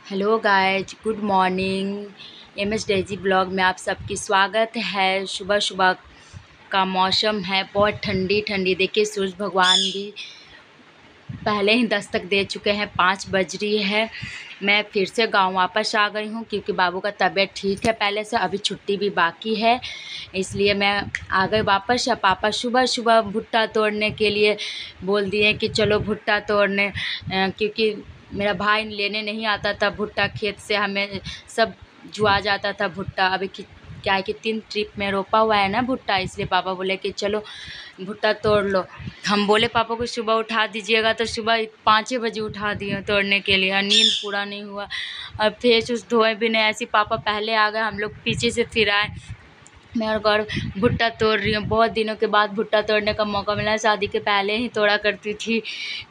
Hello guys, good morning. M S Daisy blog में आप सबकी स्वागत है। सुबह सुबह का मौसम है, बहुत ठंडी ठंडी। देखिए सूरज भगवान भी पहले ही दस्तक दे चुके हैं, 5 बज रही है। मैं फिर से गांव वापस आ गई हूं क्योंकि बाबू का तबीयत ठीक है पहले से, अभी छुट्टी भी बाकी है, इसलिए मैं आ गई वापस। पापा सुबह सुबह भुट्टा तोड़ने के लिए बोल दिए कि चलो भुट्टा तोड़ने, क्योंकि मेरा भाई लेने नहीं आता था भुट्टा, खेत से हमें सब जुआ जाता था भुट्टा। अभी क्या है कि 3 ट्रिप में रोपा हुआ है ना भुट्टा, इसलिए पापा बोले कि चलो भुट्टा तोड़ लो। हम बोले पापा को सुबह उठा दीजिएगा, तो सुबह 5 बजे उठा दिए तोड़ने के लिए, और नींद पूरा नहीं हुआ। अब फेस उस धोए भी नहीं, ऐसे पापा पहले आ गए, हम लोग पीछे से फिर आए। मैं और गौर भुट्टा तोड़ रही हूँ, बहुत दिनों के बाद भुट्टा तोड़ने का मौका मिला। शादी के पहले ही तोड़ा करती थी,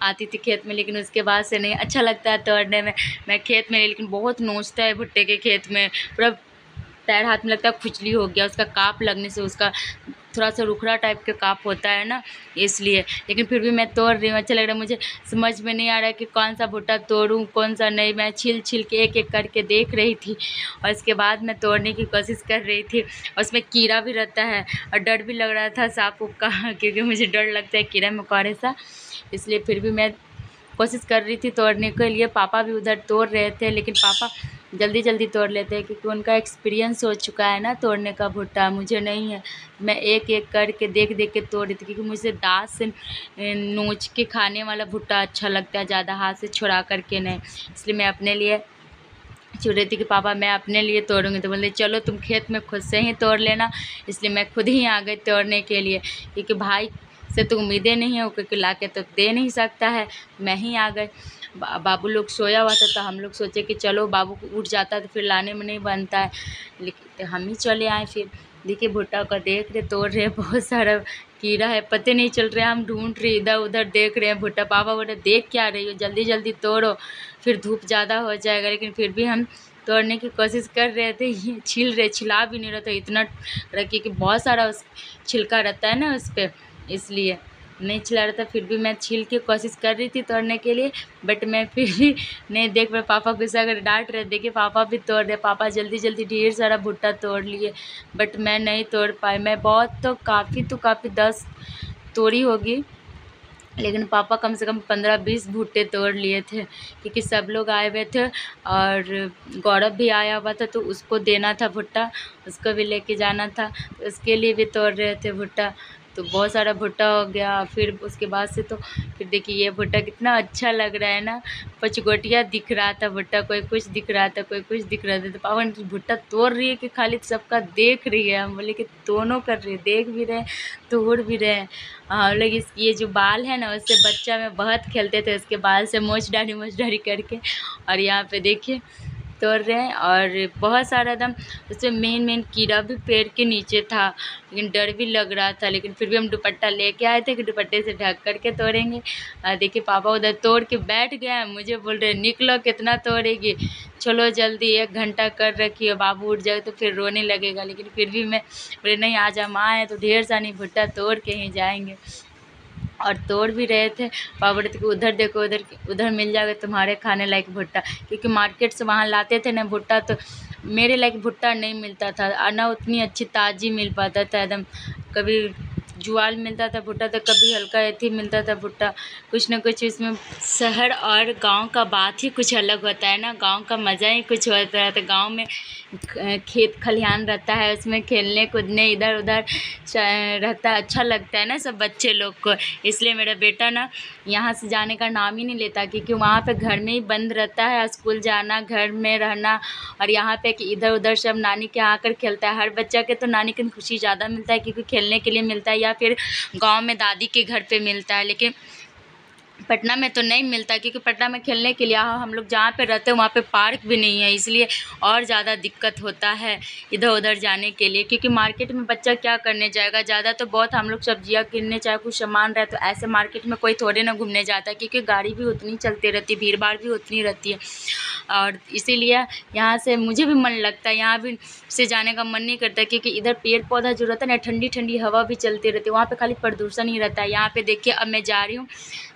आती थी खेत में, लेकिन उसके बाद से नहीं। अच्छा लगता है तोड़ने में। मैं खेत में, लेकिन बहुत नोचता है भुट्टे के खेत में, पूरा पैर हाथ में लगता है खुजली हो गया, उसका काप लगने से। उसका थोड़ा सा रुखड़ा टाइप का काप होता है ना, इसलिए। लेकिन फिर भी मैं तोड़ रही हूँ, अच्छा लग रहा है मुझे। समझ में नहीं आ रहा है कि कौन सा भुट्टा तोड़ूँ कौन सा नहीं। मैं छील छील के एक एक करके देख रही थी, और इसके बाद मैं तोड़ने की कोशिश कर रही थी। और उसमें कीड़ा भी रहता है, और डर भी लग रहा था सांप उप का, क्योंकि मुझे डर लगता है कीड़ा मकोड़े सा, इसलिए फिर भी मैं कोशिश कर रही थी तोड़ने के लिए। पापा भी उधर तोड़ रहे थे, लेकिन पापा जल्दी जल्दी तोड़ लेते हैं क्योंकि उनका एक्सपीरियंस हो चुका है ना तोड़ने का भुट्टा, मुझे नहीं है। मैं एक एक करके देख देख के तोड़ रही थी, क्योंकि मुझे दाँत से नोच के खाने वाला भुट्टा अच्छा लगता है, ज़्यादा हाथ से छुड़ा करके नहीं। इसलिए मैं अपने लिए चुन रही थी कि पापा मैं अपने लिए तोड़ूंगी, तो बोले चलो तुम खेत में खुद से ही तोड़ लेना। इसलिए मैं खुद ही आ गई तोड़ने के लिए, क्योंकि भाई से तो उम्मीदें नहीं है, क्योंकि ला के तो दे नहीं सकता है। मैं ही आ गई। बाबू लोग सोया हुआ था, तो हम लोग सोचे कि चलो बाबू उठ जाता है तो फिर लाने में नहीं बनता है, लेकिन तो हम ही चले आए। फिर देखिए भुट्टा का देख रहे, तोड़ रहे, बहुत सारा कीड़ा है, पता नहीं चल रहा है। हम ढूंढ रहे, इधर उधर देख रहे हैं भुट्टा। पापा बोले देख क्या रही हो, जल्दी जल्दी तोड़ो, फिर धूप ज़्यादा हो जाएगा। लेकिन फिर भी हम तोड़ने की कोशिश कर रहे थे। ये छील रहे, छिला भी नहीं रहा था, इतना रखी कि बहुत सारा उस छिलका रहता है ना उस पर, इसलिए नहीं छिला रहा था। फिर भी मैं छील के कोशिश कर रही थी तोड़ने के लिए, बट मैं फिर भी नहीं देख पाई। पापा गुस्सा कर डांट रहे, देखिए पापा भी तोड़ रहे। पापा जल्दी जल्दी ढेर सारा भुट्टा तोड़ लिए, बट मैं नहीं तोड़ पाई। मैं बहुत तो काफ़ी 10 तोड़ी होगी, लेकिन पापा कम से कम 15-20 भुट्टे तोड़ लिए थे, क्योंकि सब लोग आए हुए थे और गौरव भी आया हुआ था, तो उसको देना था भुट्टा, उसको भी लेके जाना था, तो उसके लिए भी तोड़ रहे थे भुट्टा। तो बहुत सारा भुट्टा हो गया। फिर उसके बाद से तो फिर देखिए ये भुट्टा कितना अच्छा लग रहा है ना, पचगोटिया दिख रहा था भुट्टा, कोई कुछ दिख रहा था, कोई कुछ दिख रहा था। तो पापा ने भुट्टा तोड़ रही है कि खाली सबका देख रही है? हम बोले कि दोनों कर रही है, देख भी रहे हैं तोड़ भी रहे हैं। हम लोग इस ये जो बाल है ना, उससे बच्चा में बहुत खेलते थे, उसके बाल से मोच डाली करके। और यहाँ पे देखिए तोड़ रहे हैं, और बहुत सारा एकदम उसमें मेन कीड़ा भी पेड़ के नीचे था, लेकिन डर भी लग रहा था। लेकिन फिर भी हम दुपट्टा लेके आए थे कि दुपट्टे से ढक करके तोड़ेंगे। देखिए पापा उधर तोड़ के बैठ गए हैं, मुझे बोल रहे निकलो कितना तोड़ेगी, चलो जल्दी, 1 घंटा कर रखी है, बाबू उठ जाए तो फिर रोने लगेगा। लेकिन फिर भी मैं बोले नहीं, आज हम आए तो ढेर सारी भुट्टा तोड़ के ही जाएंगे, और तोड़ भी रहे थे। पापा बोले थे कि उधर देखो, उधर उधर मिल जाएगा तुम्हारे खाने लायक भुट्टा, क्योंकि मार्केट से वहाँ लाते थे ना भुट्टा, तो मेरे लायक भुट्टा नहीं मिलता था, और ना उतनी अच्छी ताज़ी मिल पाता था। एकदम कभी जुआल मिलता था भुट्टा, तो कभी हल्का एथी मिलता था भुट्टा, कुछ ना कुछ इसमें। शहर और गांव का बात ही कुछ अलग होता है ना, गांव का मज़ा ही कुछ होता है। तो गांव में खेत खलिहान रहता है, उसमें खेलने कूदने इधर उधर रहता है, अच्छा लगता है ना सब बच्चे लोग को। इसलिए मेरा बेटा ना यहाँ से जाने का नाम ही नहीं लेता, क्योंकि वहाँ पे घर में ही बंद रहता है, स्कूल जाना, घर में रहना, और यहाँ पे कि इधर उधर सब नानी के यहाँ आकर खेलता है। हर बच्चा के तो नानी की खुशी ज़्यादा मिलता है, क्योंकि खेलने के लिए मिलता है, या फिर गाँव में दादी के घर पे मिलता है। लेकिन पटना में तो नहीं मिलता, क्योंकि पटना में खेलने के लिए हम लोग जहाँ पे रहते हैं वहाँ पे पार्क भी नहीं है, इसलिए और ज़्यादा दिक्कत होता है इधर उधर जाने के लिए। क्योंकि मार्केट में बच्चा क्या करने जाएगा, ज़्यादा तो बहुत हम लोग सब्जियाँ किनने, चाहे कुछ सामान रहे, तो ऐसे मार्केट में कोई थोड़े ना घूमने जाता है, क्योंकि गाड़ी भी उतनी चलती रहती है, भीड़ भाड़ भी उतनी रहती है। और इसीलिए यहाँ से मुझे भी मन लगता है, यहाँ भी से जाने का मन नहीं करता, क्योंकि इधर पेड़ पौधा जो रहता है ना, ठंडी ठंडी हवा भी चलती रहती है, वहाँ पे खाली प्रदूषण ही रहता है। यहाँ पे देखिए अब मैं जा रही हूँ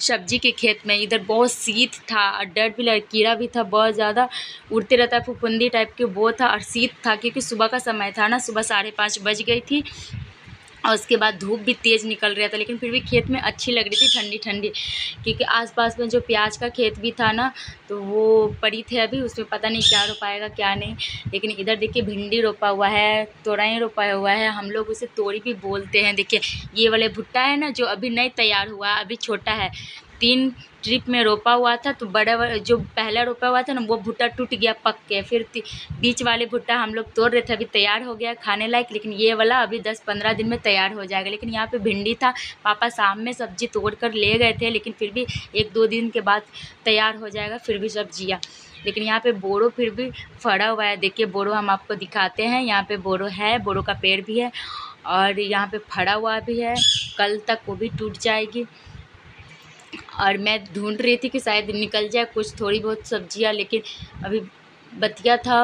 सब्जी सब्जी के खेत में। इधर बहुत शीत था और डर भी लगा, कीड़ा भी था बहुत ज़्यादा, उड़ते रहता है, फुफुंदी टाइप के वो था और शीत था क्योंकि सुबह का समय था ना, सुबह 5:30 बज गई थी और उसके बाद धूप भी तेज़ निकल रहा था। लेकिन फिर भी खेत में अच्छी लग रही थी ठंडी ठंडी, क्योंकि आसपास में जो प्याज का खेत भी था ना, तो वो पड़ी थे अभी, उसमें पता नहीं क्या रोपाएगा क्या नहीं। लेकिन इधर देखिए भिंडी रोपा हुआ है, तोरई रोपा हुआ है, हम लोग उसे तोरी भी बोलते हैं। देखिए ये वाले भुट्टा है ना जो अभी नहीं तैयार हुआ, अभी छोटा है, 3 ट्रिप में रोपा हुआ था, तो बड़ा जो पहला रोपा हुआ था ना वो भुट्टा टूट गया पक के, फिर बीच वाले भुट्टा हम लोग तोड़ रहे थे, अभी तैयार हो गया खाने लायक। लेकिन ये वाला अभी 10-15 दिन में तैयार हो जाएगा। लेकिन यहाँ पे भिंडी था, पापा शाम में सब्जी तोड़ कर ले गए थे, लेकिन फिर भी 1-2 दिन के बाद तैयार हो जाएगा फिर भी सब्जियाँ। लेकिन यहाँ पे बोरो फिर भी फड़ा हुआ है, देखिए बोरो हम आपको दिखाते हैं, यहाँ पे बोरो है, बोरो का पेड़ भी है और यहाँ पे फड़ा हुआ भी है, कल तक वो भी टूट जाएगी। और मैं ढूंढ रही थी कि शायद निकल जाए कुछ थोड़ी बहुत सब्जियां, लेकिन अभी बतिया था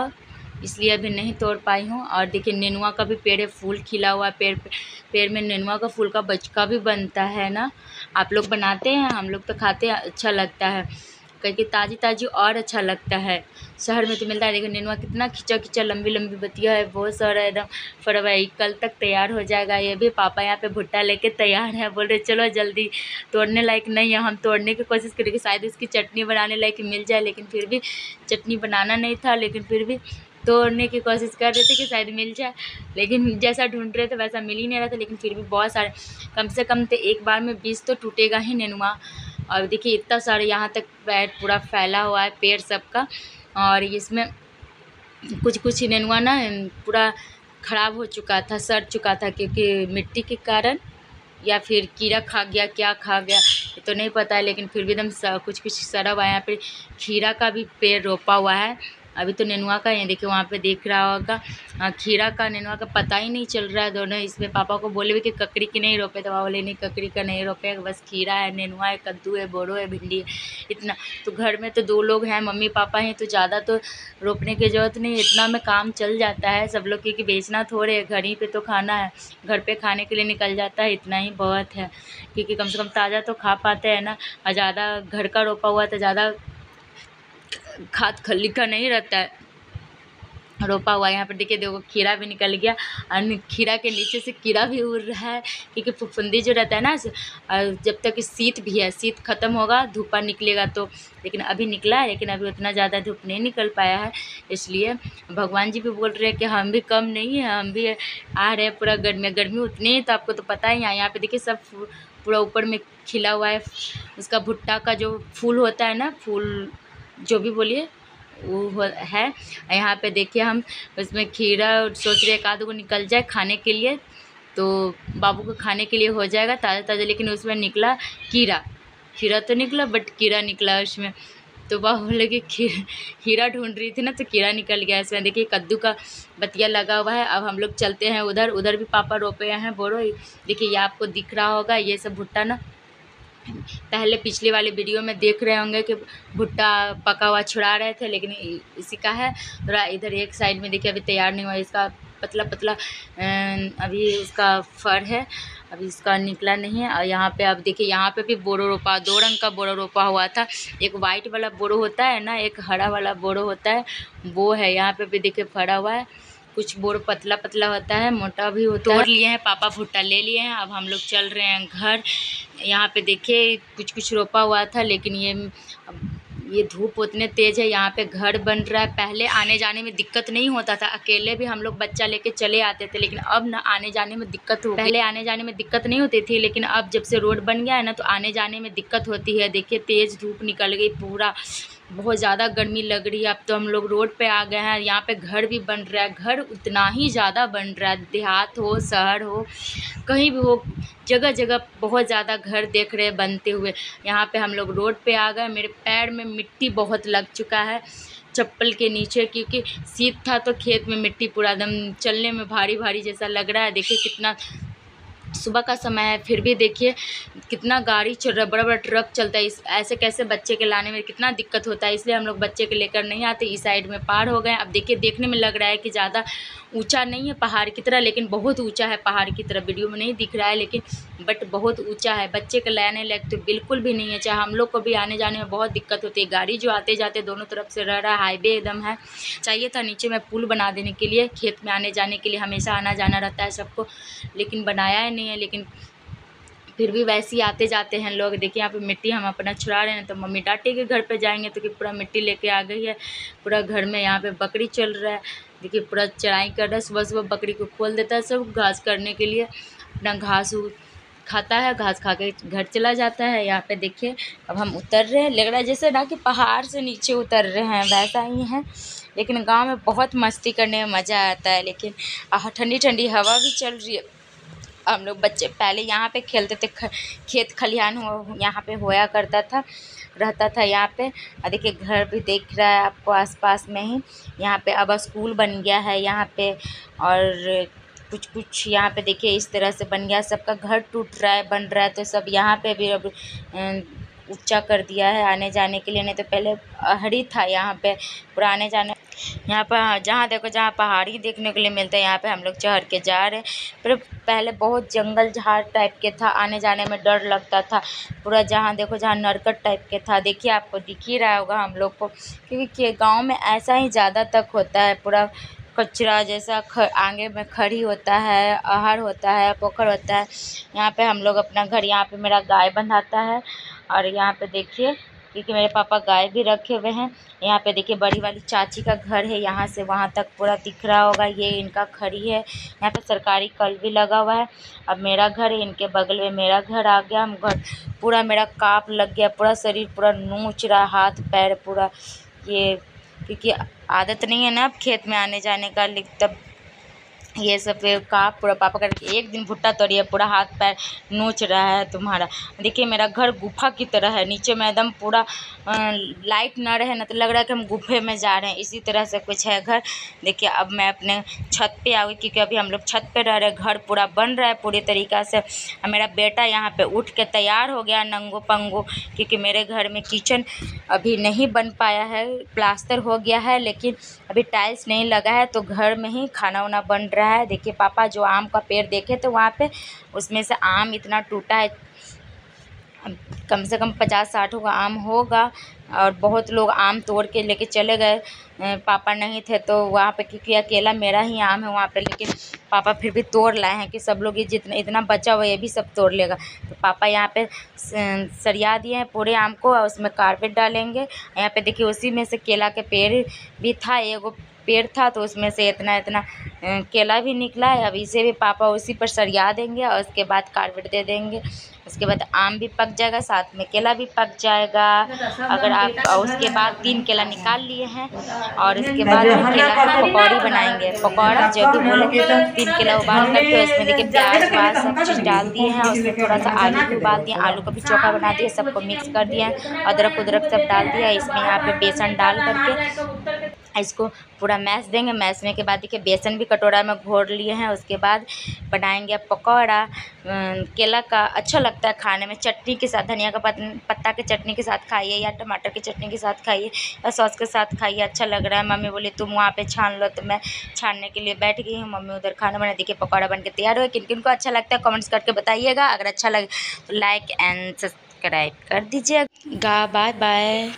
इसलिए अभी नहीं तोड़ पाई हूँ। और देखिए नेनुआ का भी पेड़ है, फूल खिला हुआ है, पेड़ में नेनुआ का फूल का बचका भी बनता है ना, आप लोग बनाते हैं, हम लोग तो खाते हैं, अच्छा लगता है क्योंकि ताज़ी ताज़ी और अच्छा लगता है। शहर में तो मिलता है, देखिए नेनुआ कितना खिंचा खिंचा लंबी लंबी बतिया है, बहुत सारा एकदम फरवरी कल तक तैयार हो जाएगा। ये भी पापा यहाँ पे भुट्टा लेके तैयार है, बोल रहे चलो जल्दी, तोड़ने लायक नहीं है, हम तोड़ने की कोशिश करेंगे शायद इसकी चटनी बनाने लायक मिल जाए, लेकिन फिर भी चटनी बनाना नहीं था, लेकिन फिर भी तोड़ने की कोशिश कर रहे थे कि शायद मिल जाए, लेकिन जैसा ढूंढ रहे थे वैसा मिल ही नहीं रहा था। लेकिन फिर भी बहुत सारे, कम से कम तो एक बार में 20 तो टूटेगा ही नेनुआ। और देखिए इतना सारे यहाँ तक पेड़ पूरा फैला हुआ है पेड़ सबका, और इसमें कुछ कुछ नेनुआ ना पूरा ख़राब हो चुका था, सड़ चुका था, क्योंकि मिट्टी के कारण या फिर कीड़ा खा गया, क्या खा गया ये तो नहीं पता है, लेकिन फिर भी एकदम कुछ कुछ सड़ा हुआ है। यहाँ पे खीरा का भी पेड़ रोपा हुआ है, अभी तो नेनुआ का ये देखिए वहाँ पे देख रहा होगा, खीरा का नेनुआ का पता ही नहीं चल रहा है दोनों। इसमें पापा को बोले भी कि ककड़ी की नहीं रोपे, तो पापा बोले नहीं ककड़ी का नहीं रोपे, बस खीरा है, नेनुआ है, कद्दू है, बोड़ो है, भिंडी है, इतना। तो घर में तो 2 लोग हैं, मम्मी पापा हैं, तो ज़्यादा तो रोपने की ज़रूरत नहीं, इतना में काम चल जाता है सब लोग, क्योंकि बेचना थोड़े है, घर ही पे तो खाना है, घर पे खाने के लिए निकल जाता है, इतना ही बहुत है, क्योंकि कम से कम ताज़ा तो खा पाते हैं ना। और ज़्यादा घर का रोपा हुआ तो ज़्यादा खाद खल्ली का नहीं रहता है रोपा हुआ। यहाँ पर देखिए देखो खीरा भी निकल गया, और खीरा के नीचे से कीड़ा भी उड़ रहा है, क्योंकि फुफुंदी जो रहता है ना, जब तक शीत भी है, शीत ख़त्म होगा धूपा निकलेगा तो, लेकिन अभी निकला है, लेकिन अभी उतना ज़्यादा धूप नहीं निकल पाया है, इसलिए भगवान जी भी बोल रहे हैं कि हम भी कम नहीं है, हम भी आ रहे हैं पूरा गर्मी उतनी है, तो आपको तो पता ही है। यहाँ पे देखिए सब पूरा ऊपर में खिला हुआ है, उसका भुट्टा का जो फूल होता है ना, फूल जो भी बोलिए वो है। यहाँ पे देखिए हम उसमें खीरा सोच रहे 1-2 को निकल जाए खाने के लिए, तो बाबू को खाने के लिए हो जाएगा ताज़ा ताज़ा, लेकिन उसमें निकला खीरा तो निकला, बट कीड़ा निकला उसमें, तो बाबू बोले कि खीरा ढूंढ रही थी ना तो कीड़ा निकल गया इसमें। देखिए कद्दू का बतिया लगा हुआ है। अब हम लोग चलते हैं उधर भी पापा रोपे हैं बोरो, देखिए ये आपको दिख रहा होगा, ये सब भुट्टा ना पहले पिछले वाले वीडियो में देख रहे होंगे कि भुट्टा पका हुआ छुड़ा रहे थे, लेकिन इसी का है थोड़ा इधर एक साइड में देखिए अभी तैयार नहीं हुआ, इसका पतला पतला अभी उसका फर है, अभी इसका निकला नहीं है। और यहाँ पे अब देखिए यहाँ पे भी बोरो रोपा, 2 रंग का बोरो रोपा हुआ था, एक वाइट वाला बोरो होता है ना, एक हरा वाला बोरो होता है, वो है। यहाँ पे भी देखिए फरा हुआ है, कुछ बोरो पतला पतला होता है, मोटा भी होता है। तोड़ लिए हैं पापा, भुट्टा ले लिए हैं, अब हम लोग चल रहे हैं घर। यहाँ पे देखिए कुछ कुछ रोपा हुआ था, लेकिन ये धूप उतने तेज़ है, यहाँ पे घर बन रहा है। पहले आने जाने में दिक्कत नहीं होता था, अकेले भी हम लोग बच्चा लेके चले आते थे, लेकिन अब ना आने जाने में दिक्कत हो, पहले आने जाने में दिक्कत नहीं होती थी, लेकिन अब जब से रोड बन गया है ना, तो आने जाने में दिक्कत होती है। देखिए तेज़ धूप निकल गई, पूरा बहुत ज़्यादा गर्मी लग रही है। अब तो हम लोग रोड पे आ गए हैं, यहाँ पे घर भी बन रहा है, घर उतना ही ज़्यादा बन रहा है, देहात हो शहर हो कहीं भी हो, जगह जगह बहुत ज़्यादा घर देख रहे हैं बनते हुए। यहाँ पे हम लोग रोड पे आ गए, मेरे पैर में मिट्टी बहुत लग चुका है चप्पल के नीचे, क्योंकि शीत था तो खेत में मिट्टी पूरा एकदम चलने में भारी भारी जैसा लग रहा है। देखिए कितना सुबह का समय है, फिर भी देखिए कितना गाड़ी चल रहा है, बड़ा बड़ा ट्रक चलता है। इस ऐसे कैसे बच्चे के लाने में कितना दिक्कत होता है, इसलिए हम लोग बच्चे के लेकर नहीं आते। इस साइड में पार हो गए। अब देखिए देखने में लग रहा है कि ज़्यादा ऊंचा नहीं है पहाड़ की तरह, लेकिन बहुत ऊंचा है पहाड़ की तरह। वीडियो में नहीं दिख रहा है लेकिन बट बहुत ऊंचा है। बच्चे के लाने लायक तो बिल्कुल भी नहीं है। चाहे हम लोग को भी आने जाने में बहुत दिक्कत होती है। गाड़ी जो आते जाते दोनों तरफ से रह रहा है, हाईवे एकदम है। चाहिए था नीचे में पुल बना देने के लिए, खेत में आने जाने के लिए हमेशा आना जाना रहता है सबको, लेकिन बनाया ही नहीं है। लेकिन फिर भी वैसे ही आते जाते हैं लोग। देखिए यहाँ पे मिट्टी हम अपना छुड़ा रहे हैं, तो मम्मी डांटेगी घर पे जाएंगे तो कि पूरा मिट्टी लेके आ गई है पूरा घर में। यहाँ पे बकरी चल रहा है, देखिए पूरा चराई कर रहा है। सुबह सुबह बकरी को खोल देता है सब घास करने के लिए, अपना घास खाता है, घास खा के घर चला जाता है। यहाँ पे देखिए अब हम उतर रहे हैं, लग रहा है जैसे ना कि पहाड़ से नीचे उतर रहे हैं, वैसा ही है। लेकिन गाँव में बहुत मस्ती करने में मज़ा आता है। लेकिन ठंडी ठंडी हवा भी चल रही है। हम लोग बच्चे पहले यहाँ पे खेलते थे, खेत खलिहान यहाँ पे होया करता था, रहता था यहाँ पे। और देखिए घर भी देख रहा है आपको आसपास में ही। यहाँ पे अब स्कूल बन गया है यहाँ पे, और कुछ कुछ यहाँ पे देखिए इस तरह से बन गया। सबका घर टूट रहा है, बन रहा है, तो सब यहाँ पे भी अब ऊंचा कर दिया है आने जाने के लिए। नहीं तो पहले अहड़ी था यहाँ पे पुराने जाने। यहाँ पर जहाँ देखो जहाँ पहाड़ी देखने के लिए मिलता है, यहाँ पे हम लोग चढ़ के जा रहे हैं। पर पहले बहुत जंगल झाड़ टाइप के था, आने जाने में डर लगता था पूरा। जहाँ देखो जहाँ नरकट टाइप के था। देखिए आपको दिख ही रहा होगा हम लोग को, क्योंकि गाँव में ऐसा ही ज़्यादा तक होता है। पूरा कचरा जैसा आगे में खड़ी होता है, आहर होता है, पोखर होता है। यहाँ पे हम लोग अपना घर, यहाँ पे मेरा गाय बंधाता है। और यहाँ पे देखिए क्योंकि मेरे पापा गाय भी रखे हुए हैं। यहाँ पे देखिए बड़ी वाली चाची का घर है, यहाँ से वहाँ तक पूरा दिख रहा होगा, ये इनका खड़ी है। यहाँ पे सरकारी कल भी लगा हुआ है। अब मेरा घर है, इनके बगल में मेरा घर आ गया। हम घर पूरा मेरा काँप लग गया, पूरा शरीर पूरा नोच रहा, हाथ पैर पूरा। ये क्योंकि आदत नहीं है ना अब खेत में आने जाने का, तब ये सब का पूरा पापा करके एक दिन भुट्टा तोड़िए, पूरा हाथ पैर नोच रहा है तुम्हारा। देखिए मेरा घर गुफा की तरह है, नीचे में एकदम पूरा लाइट ना रहे ना तो लग रहा है कि हम गुफे में जा रहे हैं, इसी तरह से कुछ है घर। देखिए अब मैं अपने छत पे आ गई, क्योंकि अभी हम लोग छत पे रह रहे हैं। घर पूरा बन रहा है पूरी तरीक़ा से। मेरा बेटा यहाँ पे उठ के तैयार हो गया नंगो पंगो, क्योंकि मेरे घर में किचन अभी नहीं बन पाया है, प्लास्टर हो गया है लेकिन अभी टाइल्स नहीं लगा है, तो घर में ही खाना वाना बन रहा है। देखिए पापा जो आम का पेड़ देखे थे वहाँ पे, उसमें से आम इतना टूटा है, कम से कम 50-60 का आम होगा। और बहुत लोग आम तोड़ के लेके चले गए, पापा नहीं थे तो वहाँ पे, क्योंकि अकेला मेरा ही आम है वहाँ पे। लेकिन पापा फिर भी तोड़ लाए हैं कि सब लोग ये जितना इतना बचा हुआ ये भी सब तोड़ लेगा। तो पापा यहाँ पे सरिया दिए हैं पूरे आम को, और उसमें कारपेट डालेंगे। यहाँ पे देखिए उसी में से केला के पेड़ भी था, एगो पेड़ था तो उसमें से इतना इतना केला भी निकला है। अब इसे भी पापा उसी पर सरिया देंगे और उसके बाद कारपेट दे देंगे। उसके बाद आम भी पक जाएगा, साथ में केला भी पक जाएगा। अगर आप उसके बाद 3 केला निकाल लिए हैं, और इसके बाद केला की पकौड़ी बनाएंगे। पकौड़ा जो भी बोले, 3 केला उबाल करके उसमें देखिए प्याज व्याज सब चीज़ डाल दिए हैं, उसमें थोड़ा सा आलू भी उबाल दिए, आलू का भी चोखा बना दिए, सबको मिक्स कर दिया, अदरक उदरक सब डाल दिया। इसमें यहाँ पे बेसन डाल करके इसको पूरा मैश देंगे। मैशने के बाद देखिए बेसन भी कटोरा में घोर लिए हैं। उसके बाद बनाएंगे पकौड़ा केला का। अच्छा लगता है खाने में, चटनी के साथ, धनिया का पत्ता के चटनी के साथ खाइए, या टमाटर की चटनी के साथ खाइए, या सॉस के साथ खाइए, अच्छा लग रहा है। मम्मी बोली तुम वहाँ पे छान लो, तो मैं छानने के लिए बैठ गई हूँ। मम्मी उधर खाना बना। देखिए पकौड़ा बन के तैयार हो। किन किन को अच्छा लगता है कमेंट्स करके बताइएगा। अगर अच्छा लगे तो लाइक एंड सब्सक्राइब कर दीजिएगा। Bye bye.